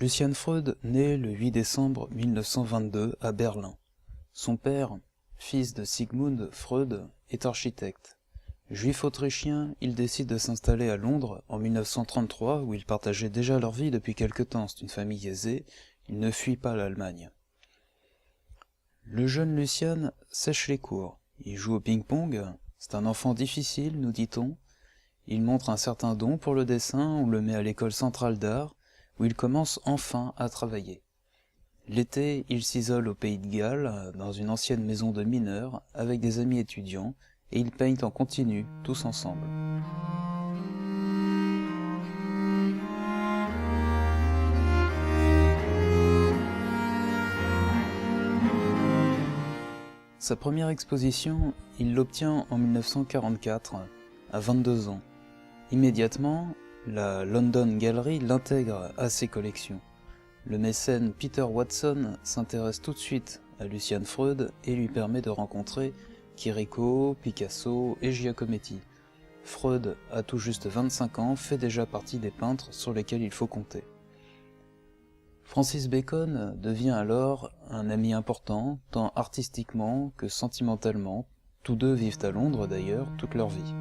Lucian Freud naît le 8 décembre 1922 à Berlin. Son père, fils de Sigmund Freud, est architecte. Juif autrichien, il décide de s'installer à Londres en 1933 où ils partageaient déjà leur vie depuis quelque temps. C'est une famille aisée, il ne fuit pas l'Allemagne. Le jeune Lucian sèche les cours, il joue au ping-pong, c'est un enfant difficile, nous dit-on. Il montre un certain don pour le dessin, on le met à l'école centrale d'art, où il commence enfin à travailler. L'été, il s'isole au Pays de Galles, dans une ancienne maison de mineurs, avec des amis étudiants, et ils peignent en continu, tous ensemble. Sa première exposition, il l'obtient en 1944, à 22 ans. Immédiatement, la London Gallery l'intègre à ses collections. Le mécène Peter Watson s'intéresse tout de suite à Lucian Freud et lui permet de rencontrer Chirico, Picasso et Giacometti. Freud, à tout juste 25 ans, fait déjà partie des peintres sur lesquels il faut compter. Francis Bacon devient alors un ami important, tant artistiquement que sentimentalement. Tous deux vivent à Londres d'ailleurs toute leur vie.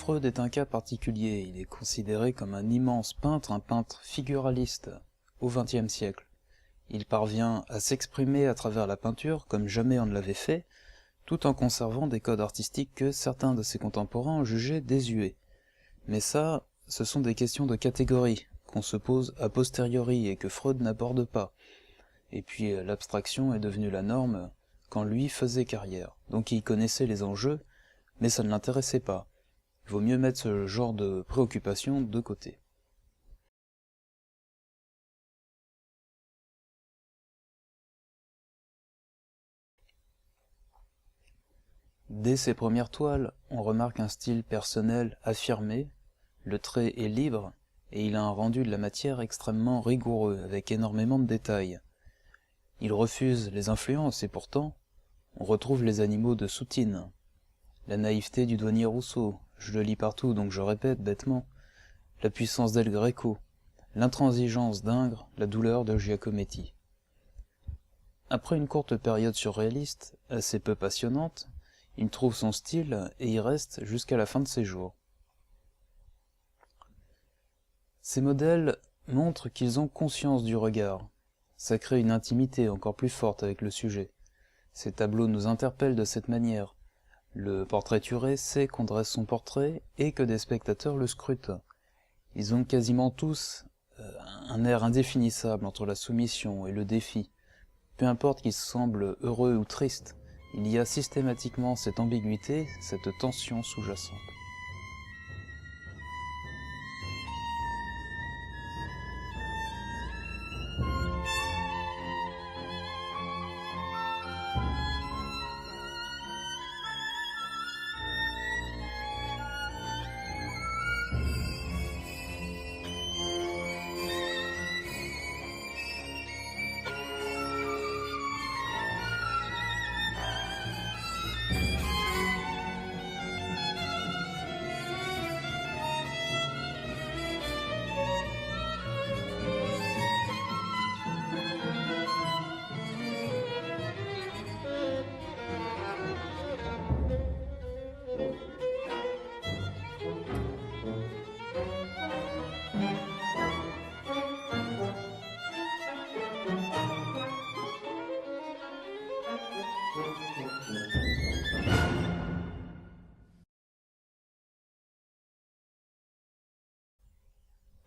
Freud est un cas particulier, il est considéré comme un immense peintre, un peintre figuraliste au XXe siècle. Il parvient à s'exprimer à travers la peinture comme jamais on ne l'avait fait, tout en conservant des codes artistiques que certains de ses contemporains ont jugés désuets. Mais ça, ce sont des questions de catégorie, qu'on se pose a posteriori et que Freud n'aborde pas. Et puis l'abstraction est devenue la norme quand lui faisait carrière. Donc il connaissait les enjeux, mais ça ne l'intéressait pas. Il vaut mieux mettre ce genre de préoccupation de côté. Dès ses premières toiles, on remarque un style personnel affirmé, le trait est libre, et il a un rendu de la matière extrêmement rigoureux, avec énormément de détails. Il refuse les influences, et pourtant, on retrouve les animaux de Soutine, la naïveté du douanier Rousseau, je le lis partout donc je répète bêtement, la puissance d'El Greco, l'intransigeance d'Ingres, la douleur de Giacometti. Après une courte période surréaliste, assez peu passionnante, il trouve son style et y reste jusqu'à la fin de ses jours. Ces modèles montrent qu'ils ont conscience du regard. Ça crée une intimité encore plus forte avec le sujet. Ces tableaux nous interpellent de cette manière. Le portraituré sait qu'on dresse son portrait et que des spectateurs le scrutent. Ils ont quasiment tous un air indéfinissable entre la soumission et le défi. Peu importe qu'ils semblent heureux ou tristes, il y a systématiquement cette ambiguïté, cette tension sous-jacente.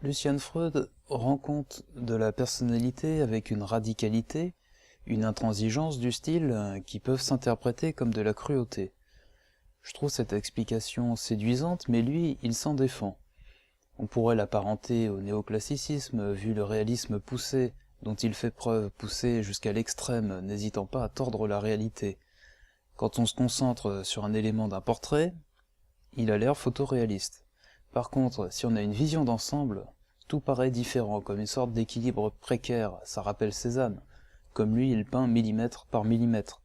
Lucian Freud rend compte de la personnalité avec une radicalité, une intransigeance du style qui peuvent s'interpréter comme de la cruauté. Je trouve cette explication séduisante, mais lui, il s'en défend. On pourrait l'apparenter au néoclassicisme, vu le réalisme poussé dont il fait preuve, poussé jusqu'à l'extrême, n'hésitant pas à tordre la réalité. Quand on se concentre sur un élément d'un portrait, il a l'air photoréaliste. Par contre, si on a une vision d'ensemble, tout paraît différent, comme une sorte d'équilibre précaire, ça rappelle Cézanne, comme lui il peint millimètre par millimètre.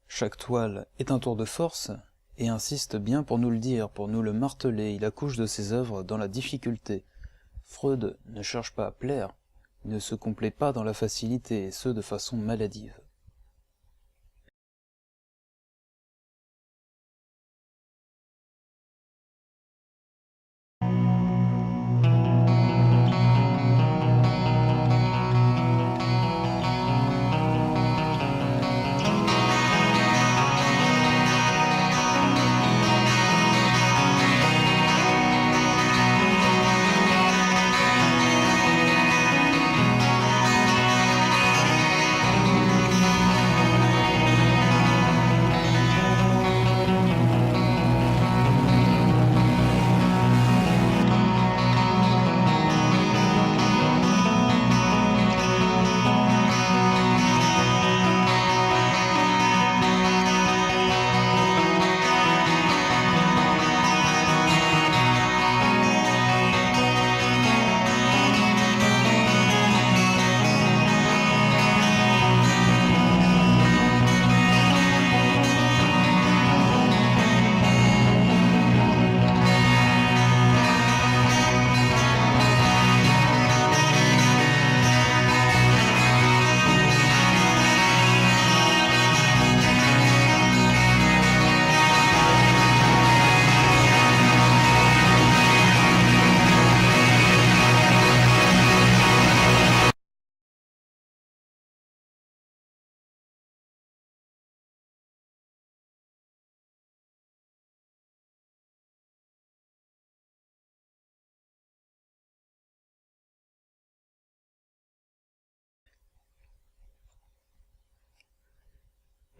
Chaque toile est un tour de force, et insiste bien pour nous le dire, pour nous le marteler, il accouche de ses œuvres dans la difficulté. Freud ne cherche pas à plaire, il ne se complaît pas dans la facilité, et ce de façon maladive.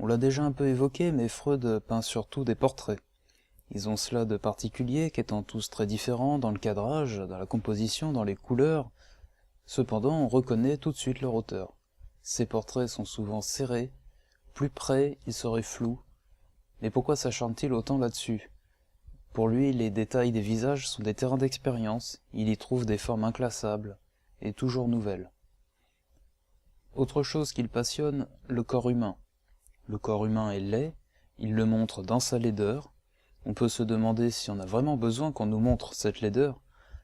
On l'a déjà un peu évoqué, mais Freud peint surtout des portraits. Ils ont cela de particulier qu'étant tous très différents dans le cadrage, dans la composition, dans les couleurs, cependant on reconnaît tout de suite leur auteur. Ces portraits sont souvent serrés, plus près ils seraient flous, mais pourquoi s'acharne-t-il autant là-dessus? Pour lui, les détails des visages sont des terrains d'expérience, il y trouve des formes inclassables, et toujours nouvelles. Autre chose qui le passionne, le corps humain. Le corps humain est laid, il le montre dans sa laideur. On peut se demander si on a vraiment besoin qu'on nous montre cette laideur.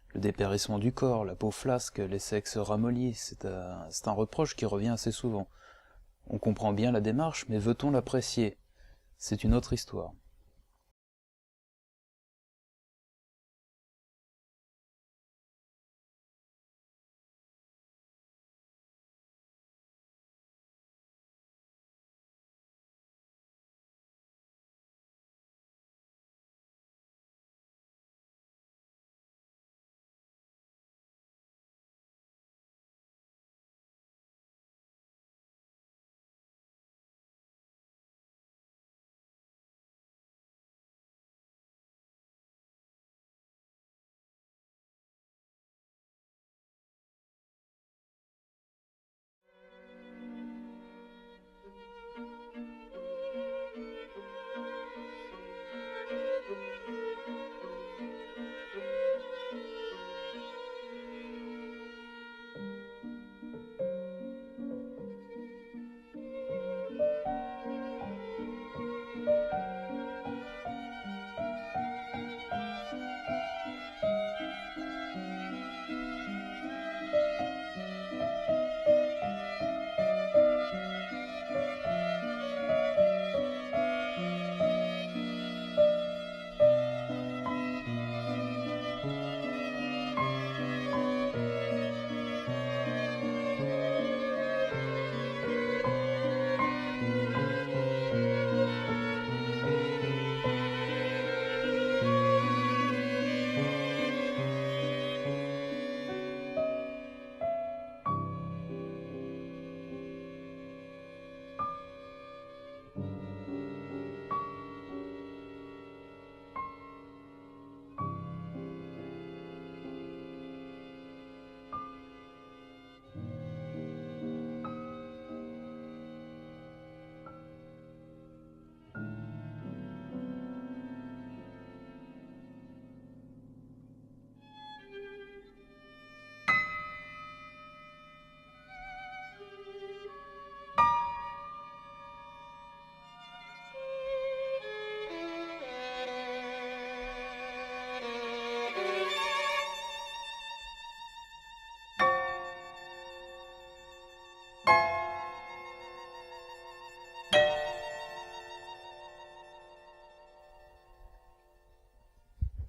Le dépérissement du corps, la peau flasque, les sexes ramollis, c'est un reproche qui revient assez souvent. On comprend bien la démarche, mais veut-on l'apprécier? C'est une autre histoire.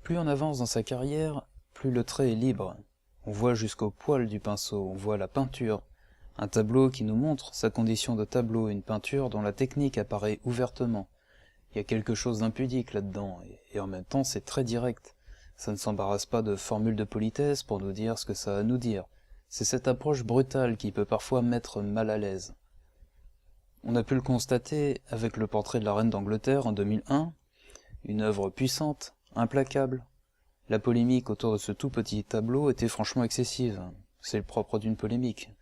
Plus on avance dans sa carrière, plus le trait est libre. On voit jusqu'au poil du pinceau, on voit la peinture. Un tableau qui nous montre sa condition de tableau, une peinture dont la technique apparaît ouvertement. Il y a quelque chose d'impudique là-dedans, et en même temps c'est très direct. Ça ne s'embarrasse pas de formules de politesse pour nous dire ce que ça a à nous dire. C'est cette approche brutale qui peut parfois mettre mal à l'aise. On a pu le constater avec le portrait de la reine d'Angleterre en 2001, une œuvre puissante, implacable. La polémique autour de ce tout petit tableau était franchement excessive. C'est le propre d'une polémique.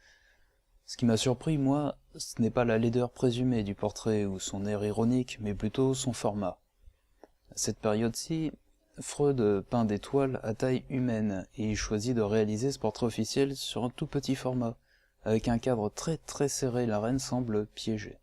Ce qui m'a surpris, moi, ce n'est pas la laideur présumée du portrait ou son air ironique, mais plutôt son format. À cette période-ci, Freud peint des toiles à taille humaine, et il choisit de réaliser ce portrait officiel sur un tout petit format. Avec un cadre très très serré, la reine semble piégée.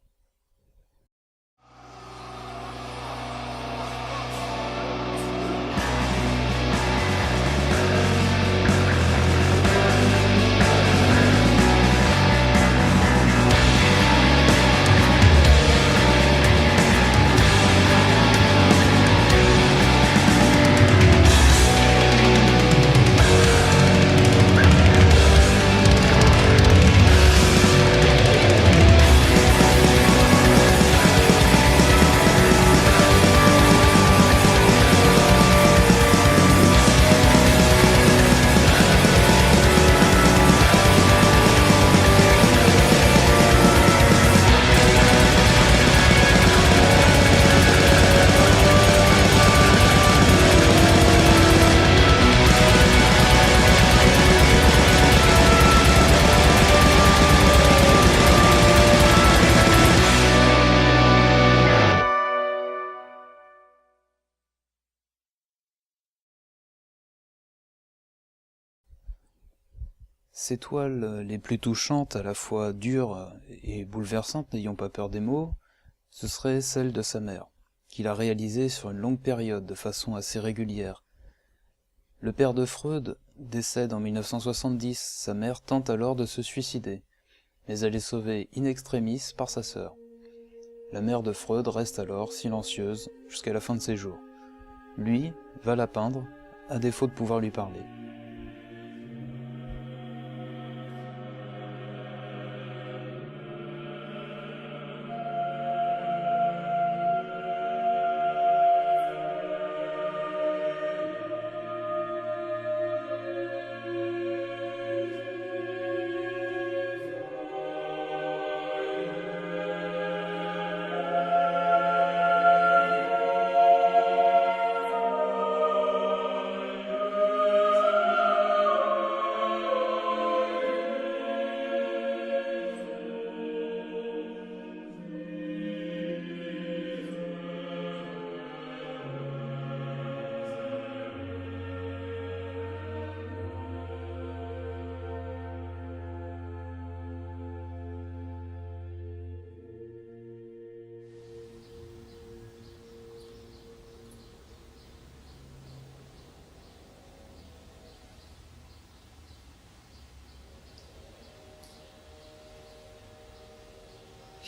Ces toiles les plus touchantes, à la fois dures et bouleversantes, n'ayant pas peur des mots, ce serait celle de sa mère, qu'il a réalisée sur une longue période de façon assez régulière. Le père de Freud décède en 1970, sa mère tente alors de se suicider, mais elle est sauvée in extremis par sa sœur. La mère de Freud reste alors silencieuse jusqu'à la fin de ses jours. Lui va la peindre, à défaut de pouvoir lui parler.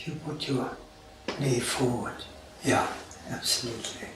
You put your knee forward. Yeah, absolutely.